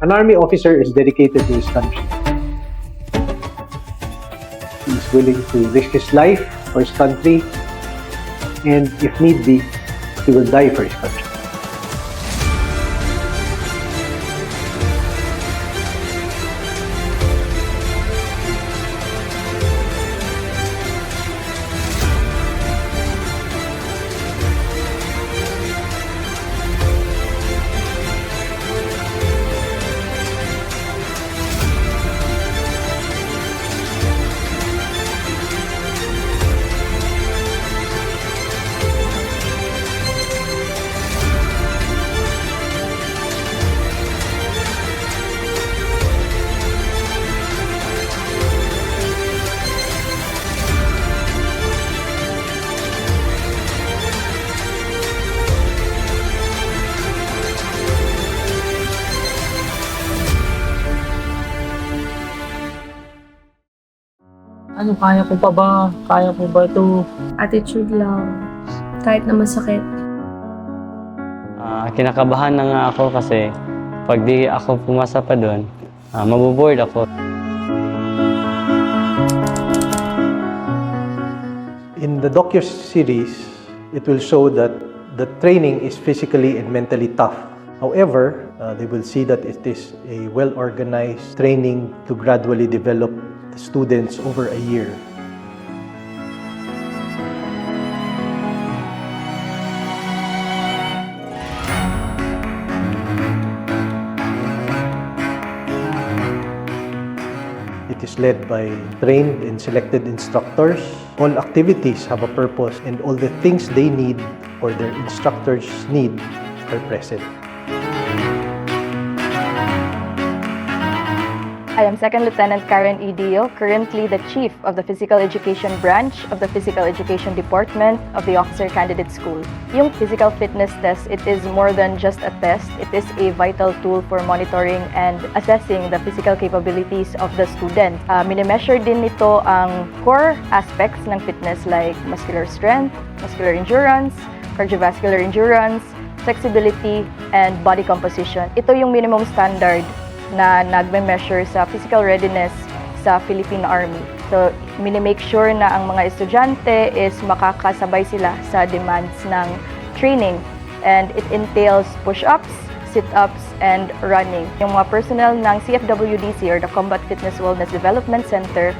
An army officer is dedicated to his country. He is willing to risk his life for his country, and if need be, he will die for his country. Ano, kaya ko pa ba? Kaya ko ba ito? Attitude lang. Kahit na masakit. Kinakabahan na nga ako kasi pag di ako pumasa pa doon, maboboard ako. In the docu-series, it will show that the training is physically and mentally tough. However, they will see that it is a well-organized training to gradually develop the students over a year. It is led by trained and selected instructors. All activities have a purpose, and all the things they need or their instructors need are present. I am Second Lieutenant Karen E. Dio, currently the Chief of the Physical Education Branch of the Physical Education Department of the Officer Candidate School. Yung physical fitness test, it is more than just a test. It is a vital tool for monitoring and assessing the physical capabilities of the student. Minimeasure din nito ang core aspects ng fitness like muscular strength, muscular endurance, cardiovascular endurance, flexibility, and body composition. Ito yung minimum standard na nagme-measure sa physical readiness sa Philippine Army. So, minimake sure na ang mga estudyante is makakasabay sila sa demands ng training. And it entails push-ups, sit-ups, and running. Yung mga personnel ng CFWDC or the Combat Fitness Wellness Development Center,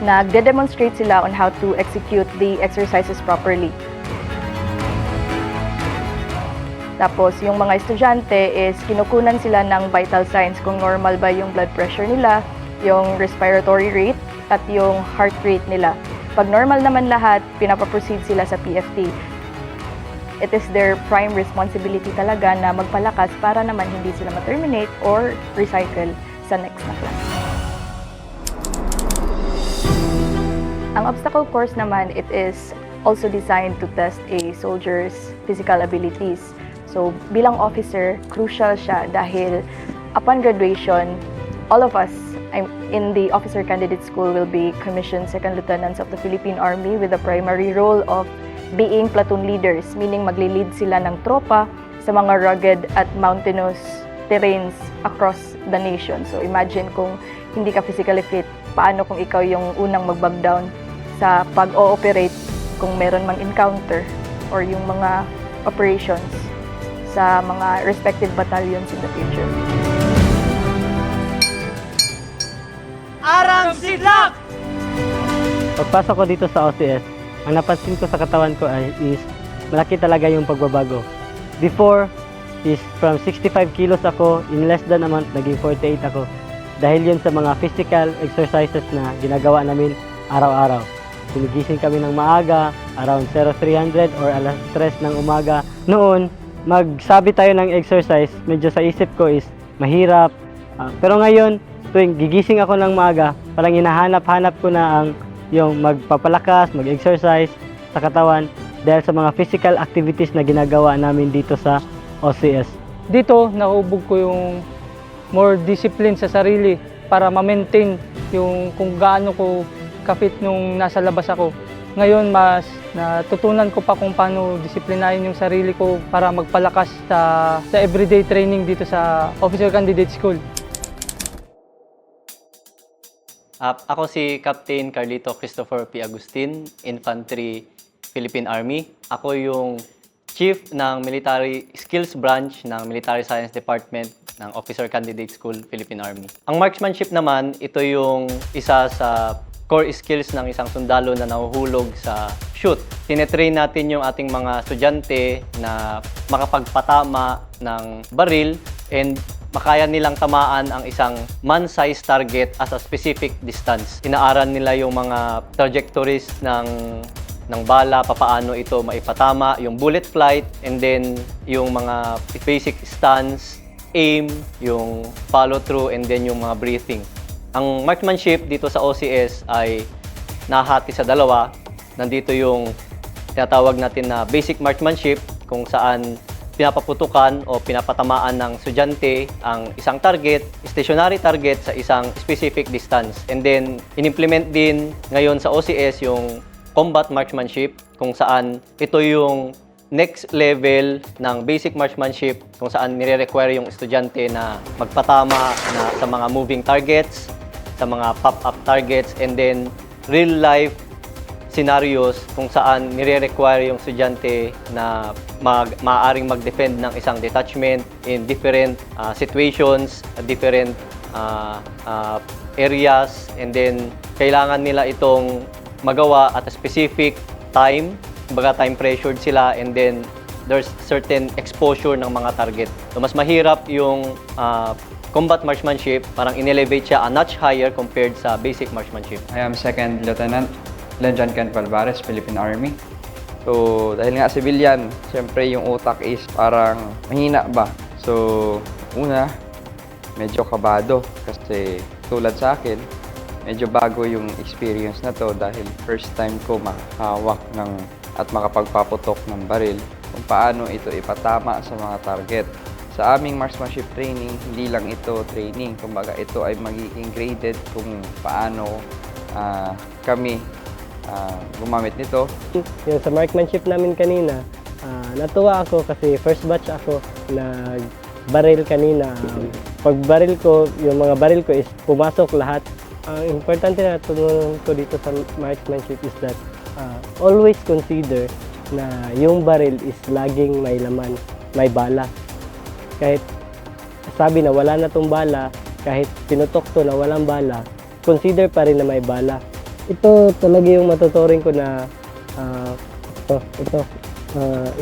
nagde-demonstrate sila on how to execute the exercises properly. Tapos, yung mga estudyante is kinukunan sila ng vital signs kung normal ba yung blood pressure nila, yung respiratory rate, at yung heart rate nila. Pag normal naman lahat, pinapaproceed sila sa PFT. It is their prime responsibility talaga na magpalakas para naman hindi sila ma-terminate or recycle sa next na class. Ang obstacle course naman, it is also designed to test a soldier's physical abilities. So, bilang officer, crucial siya dahil upon graduation, all of us in the Officer Candidate School will be commissioned Second Lieutenants of the Philippine Army with the primary role of being platoon leaders, meaning magli-lead sila ng tropa sa mga rugged at mountainous terrains across the nation. So, imagine kung hindi ka physically fit, paano kung ikaw yung unang mag-back down sa pag-ooperate kung meron mang encounter or yung mga operations sa mga respective battalions in the future. Arang Sidlak! Pagpasok ko dito sa OCS, ang napansin ko sa katawan ko is malaki talaga yung pagbabago. Before is from 65 kilos ako, in less than a month naging 48 ako. Dahil yun sa mga physical exercises na ginagawa namin araw-araw. Gumigising kami ng maaga, around 0300 or alas 3 ng umaga. Noon, magsabi tayo ng exercise, medyo sa isip ko is mahirap. Pero ngayon, tuwing gigising ako ng maaga, parang hinahanap-hanap ko na ang yung magpapalakas, mag-exercise sa katawan dahil sa mga physical activities na ginagawa namin dito sa OCS. Dito, naubog ko yung more discipline sa sarili para ma-maintain yung kung gaano ko ka-fit nung nasa labas ako. Ngayon, mas natutunan ko pa kung paano disiplinahin yung sarili ko para magpalakas sa everyday training dito sa Officer Candidate School. Ako si Captain Carlito Christopher P. Agustin, Infantry, Philippine Army. Ako yung Chief ng Military Skills Branch ng Military Science Department ng Officer Candidate School, Philippine Army. Ang marksmanship naman, ito yung isa sa core skills ng isang sundalo na nahuhulog sa shoot. Tinetrain natin yung ating mga estudyante na makapagpatama ng baril and makaya nilang tamaan ang isang man-sized target as a specific distance. Inaaral nila yung mga trajectories ng bala, papaano ito maipatama, yung bullet flight, and then yung mga basic stance, aim, yung follow through, and then yung mga breathing. Ang marksmanship dito sa OCS ay nahati sa dalawa. Nandito yung tinatawag natin na basic marksmanship kung saan pinapaputukan o pinapatamaan ng estudyante ang isang target, stationary target sa isang specific distance. And then, in-implement din ngayon sa OCS yung combat marksmanship kung saan ito yung next level ng basic marksmanship kung saan nire-require yung estudyante na magpatama na sa mga moving targets, sa mga pop-up targets, and then real-life scenarios kung saan nire-require yung estudyante na maaaring mag-defend ng isang detachment in different situations, different areas, and then kailangan nila itong magawa at a specific time, baga time pressured sila, and then there's certain exposure ng mga target. So mas mahirap yung combat marksmanship, parang in-elevate siya a notch higher compared sa basic marksmanship. I am Second Lieutenant Lenjan Ken Palvares, Philippine Army. So, dahil nga civilian, syempre yung utak is parang mahina ba? So, una, medyo kabado kasi tulad sa akin, medyo bago yung experience na to dahil first time ko makahawak at makapagpaputok ng baril kung paano ito ipatama sa mga target. Sa aming marksmanship training, hindi lang ito training, kumbaga ito ay magiging graded kung paano kami gumamit nito. Yung sa marksmanship namin kanina, natuwa ako kasi first batch ako nag-baril kanina. Pag baril ko, yung mga baril ko is pumasok lahat. Ang importante na tutunan ko dito sa marksmanship is that always consider na yung baril is laging may laman, may bala. Kahit sabi na wala na tong bala, kahit pinutok to na walang bala, consider pa rin na may bala. Ito talaga yung matuturing ko na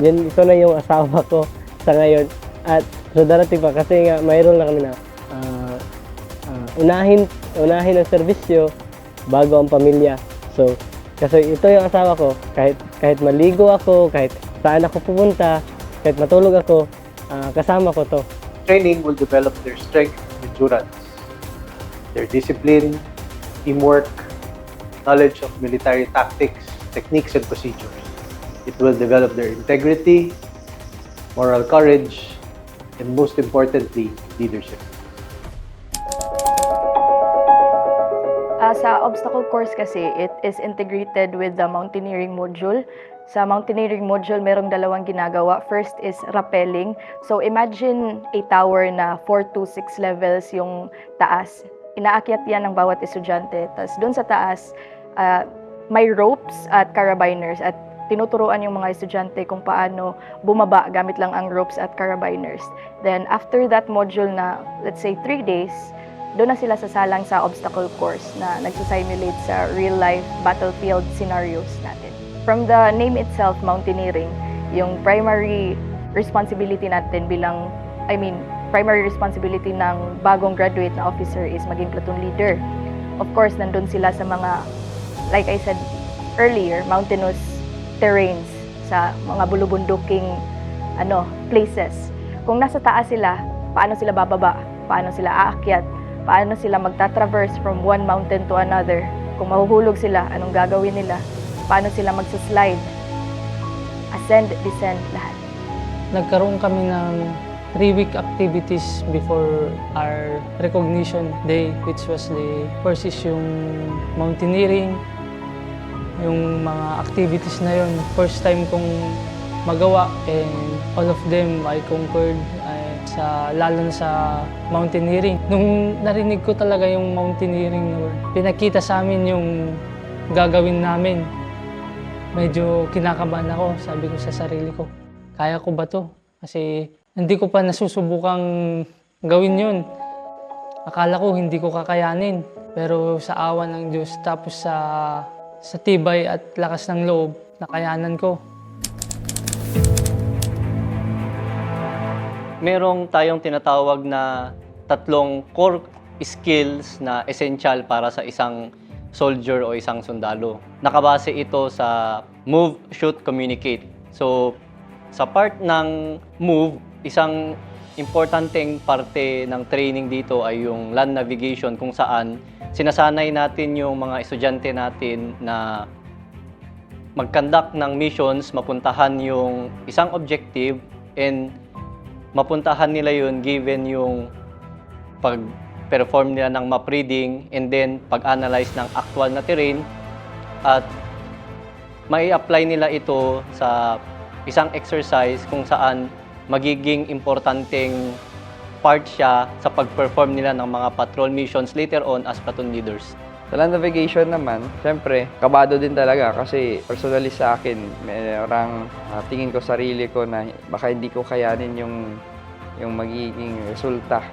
ito na yung asawa ko sa ngayon. At so darating pa kasi nga mayroon lang kami na unahin ang serbisyo bago ang pamilya. So kasi ito yung asawa ko, kahit maligo ako, kahit saan ako pupunta, kahit matulog ako, kasama ko to. Training will develop their strength, endurance, their discipline, teamwork, knowledge of military tactics, techniques, and procedures. It will develop their integrity, moral courage, and most importantly, leadership. Sa obstacle course kasi, it is integrated with the mountaineering module. Sa mountaineering module, merong dalawang ginagawa. First is rappelling. So imagine a tower na 4 to 6 levels yung taas. Inaakyat yan ng bawat estudyante. Tapos doon sa taas, may ropes at carabiners at tinuturuan yung mga estudyante kung paano bumaba gamit lang ang ropes at carabiners. Then after that module na, let's say 3 days, doon na sila sasalang sa obstacle course na nagsasimulate sa real-life battlefield scenarios natin. From the name itself, mountaineering, yung primary responsibility natin primary responsibility ng bagong graduate na officer is maging platoon leader. Of course, nandun sila sa mga, like I said earlier, mountainous terrains, sa mga bulubunduking places. Kung nasa taas sila, paano sila bababa? Paano sila aakyat? Paano sila magta-traverse from one mountain to another? Kung mahuhulog sila, anong gagawin nila? Paano sila magsaslide? Ascend, descend, lahat. Nagkaroon kami ng 3-week activities before our recognition day, which was the first is yung mountaineering, yung mga activities na yun. First time kong magawa and all of them I conquered, lalo na sa mountaineering. Nung narinig ko talaga yung mountaineering na word, pinakita sa amin yung gagawin namin. Medyo kinakabahan ako, sabi ko sa sarili ko, kaya ko ba to? Kasi hindi ko pa nasusubukang gawin yun. Akala ko hindi ko kakayanin. Pero sa awa ng Diyos, tapos sa tibay at lakas ng loob, nakayanan ko. Merong tayong tinatawag na 3 core skills na essential para sa isang soldier o isang sundalo. Nakabase ito sa move, shoot, communicate. So, sa part ng move, isang importanteng parte ng training dito ay yung land navigation, kung saan sinasanay natin yung mga estudyante natin na mag-conduct ng missions, mapuntahan yung isang objective, and mapuntahan nila yun given yung pag-perform nila ng map reading and then pag-analyze ng actual na terrain, at mai apply nila ito sa isang exercise kung saan magiging importanteng part siya sa pag-perform nila ng mga patrol missions later on as platoon leaders. Sa land navigation naman, syempre, kabado din talaga kasi personally sa akin, merang tingin ko sarili ko na baka hindi ko kayanin yung magiging resulta.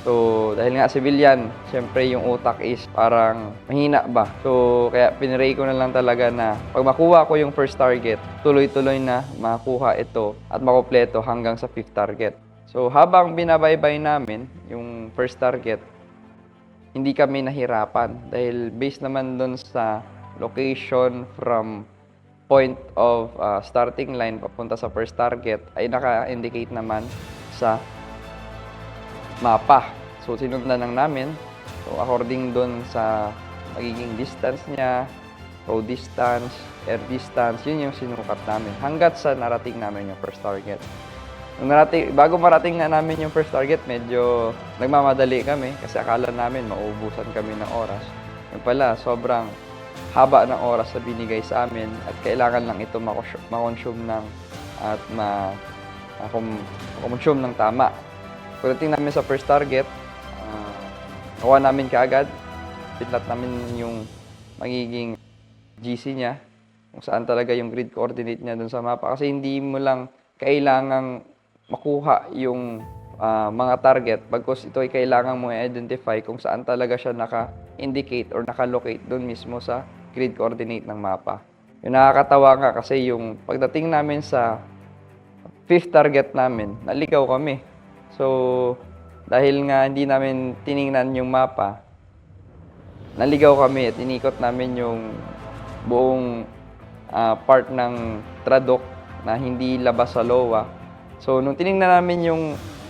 So, dahil nga civilian, syempre yung utak is parang mahina ba. So, kaya pinray ko na lang talaga na pag makuha ko yung first target, tuloy-tuloy na makuha ito at makumpleto hanggang sa 5th target. So, habang binabaybay namin yung first target, hindi kami nahirapan dahil based naman doon sa location from point of starting line papunta sa first target ay naka-indicate naman sa mapa. So, sinundan lang namin. So, according doon sa magiging distance niya, road distance, air distance, yun yung sinukat namin hanggat sa narating namin yung first target. Bago marating na namin yung first target, medyo nagmamadali kami kasi akala namin mauubusan kami ng oras. Yung pala, sobrang haba ng oras na binigay sa amin at kailangan lang ito makonsume ng at makonsume ng tama. Pagdating namin sa first target, nakuha namin kaagad. Pinlat namin yung magiging GC niya, kung saan talaga yung grid coordinate niya dun sa mapa. Kasi hindi mo lang kailangang makuha yung mga target, bagkus ito ay kailangan mo i-identify kung saan talaga siya naka-indicate or naka-locate doon mismo sa grid coordinate ng mapa. Yung nakakatawa nga kasi yung pagdating namin sa 5th target namin, naligaw kami. So, dahil nga hindi namin tiningnan yung mapa, naligaw kami at inikot namin yung buong part ng Tradok na hindi labas sa LOA. So, nung tiningnan namin yung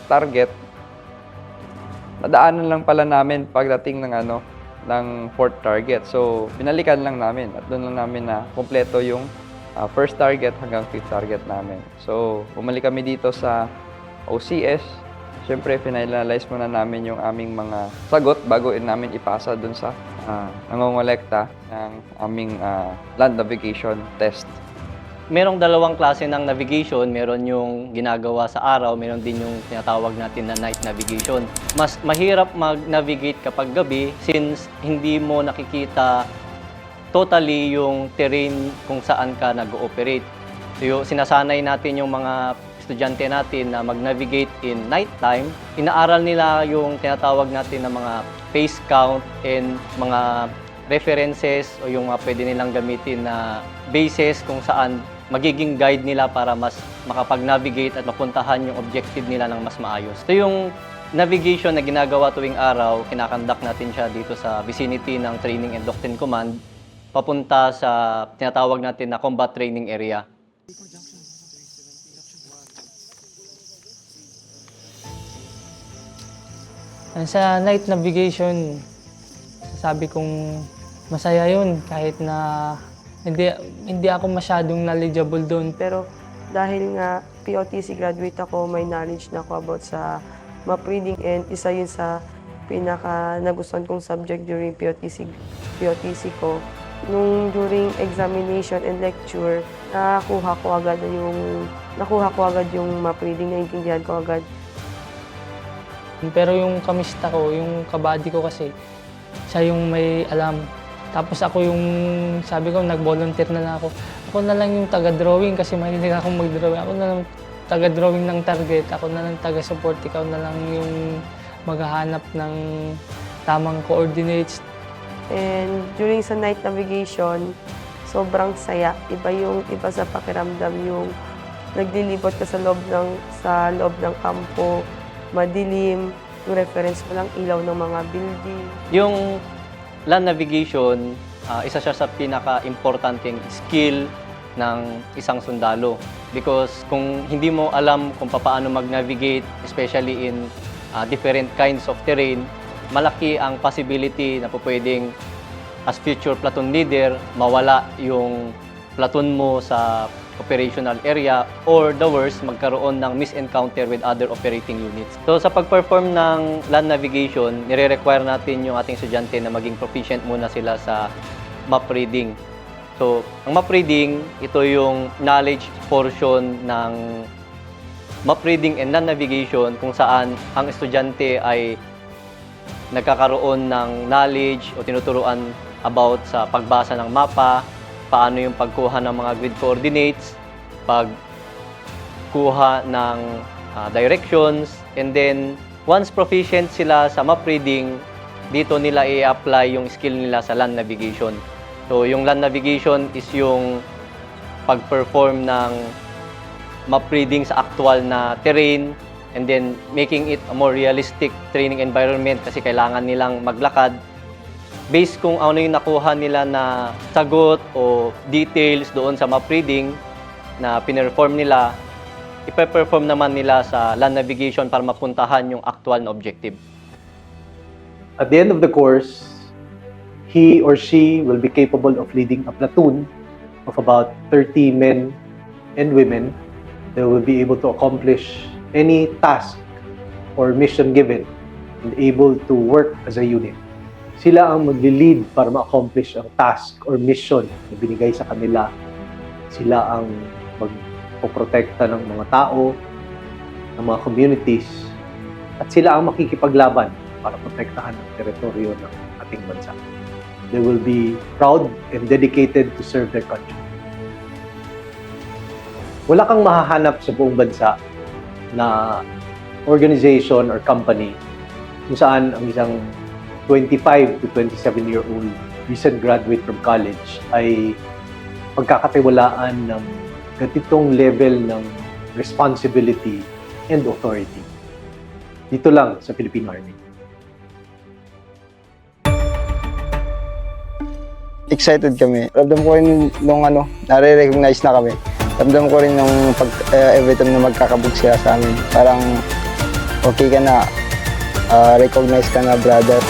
target, nadaanan lang pala namin pagdating ng 4th target. So, binalikan lang namin at doon lang namin na kompleto yung first target hanggang 5th target namin. So, bumalik kami dito sa OCS. Siyempre, finalize muna namin yung aming mga sagot bago namin ipasa doon sa nangongolekta ng aming land navigation test. Merong 2 klase ng navigation. Meron yung ginagawa sa araw, meron din yung tinatawag natin na night navigation. Mas mahirap mag-navigate kapag gabi since hindi mo nakikita totally yung terrain kung saan ka nag-ooperate. So, sinasanay natin yung mga estudyante natin na mag-navigate in nighttime. Inaaral nila yung tinatawag natin na mga phase count and mga references o yung mga pwede nilang gamitin na bases kung saan magiging guide nila para mas makapag-navigate at mapuntahan yung objective nila ng mas maayos. Ito yung navigation na ginagawa tuwing araw, kinakandak natin siya dito sa vicinity ng Training and Doctrine Command, papunta sa tinatawag natin na Combat Training Area. Sa night navigation, sabi kong masaya yun kahit na hindi ako masyadong knowledgeable doon. Pero dahil nga POTC graduate ako, may knowledge na ako about sa map reading and isa yun sa pinaka nagustuhan kong subject during POTC ko. nung during examination and lecture, nakuha ko agad yung map reading, naiintindihan ko agad. Pero yung kamista ko, yung kabady ko kasi, siya yung may alam. Tapos ako yung, sabi ko, nag-volunteer na lang ako. Ako na lang yung taga-drawing kasi mahilig akong mag-drawing. Ako na lang taga-drawing ng target, ako na lang taga-support, ikaw na lang yung maghahanap ng tamang coordinates. And during sa night navigation, sobrang saya. Iba sa pakiramdam yung naglilibot ka sa loob ng kampo, madilim, yung reference mo lang ilaw ng mga building. Yung land navigation, isa siya sa pinaka-importanting skill ng isang sundalo. Because kung hindi mo alam kung paano mag-navigate, especially in different kinds of terrain, malaki ang possibility na pwedeng as future platoon leader, mawala yung platoon mo sa operational area or the worst, magkaroon ng misencounter with other operating units. So sa pag-perform ng land navigation, nire-require natin yung ating estudyante na maging proficient muna sila sa map reading. So, ang map reading, ito yung knowledge portion ng map reading and land navigation kung saan ang estudyante ay nagkakaroon ng knowledge o tinuturuan about sa pagbasa ng mapa, paano yung pagkuha ng mga grid coordinates, pagkuha ng directions, and then once proficient sila sa map reading, dito nila i-apply yung skill nila sa land navigation. So yung land navigation is yung pag-perform ng map reading sa actual na terrain, and then making it a more realistic training environment kasi kailangan nilang maglakad based kung ano yung nakuha nila na sagot o details doon sa map reading na pinerform nila, ipe-perform naman nila sa land navigation para mapuntahan yung actual na objective. At the end of the course, he or she will be capable of leading a platoon of about 30 men and women. They will be able to accomplish any task or mission given and able to work as a unit. Sila ang magli-lead para ma-accomplish ang task or mission na binigay sa kanila. Sila ang magpoprotekta ng mga tao, ng mga communities, at sila ang makikipaglaban para protektahan ang teritoryo ng ating bansa. They will be proud and dedicated to serve their country. Wala kang mahahanap sa buong bansa na organization or company kung saan ang isang 25 to 27-year-old recent graduate from college ay pagkakatiwalaan ng ganitong level ng responsibility and authority. Dito lang sa Philippine Army. Excited kami. Ramdam ko rin nung nare-recognize na kami. Ramdam ko rin nung every time na magkakabog sila sa amin. Parang okay ka na, recognize ka na, brother.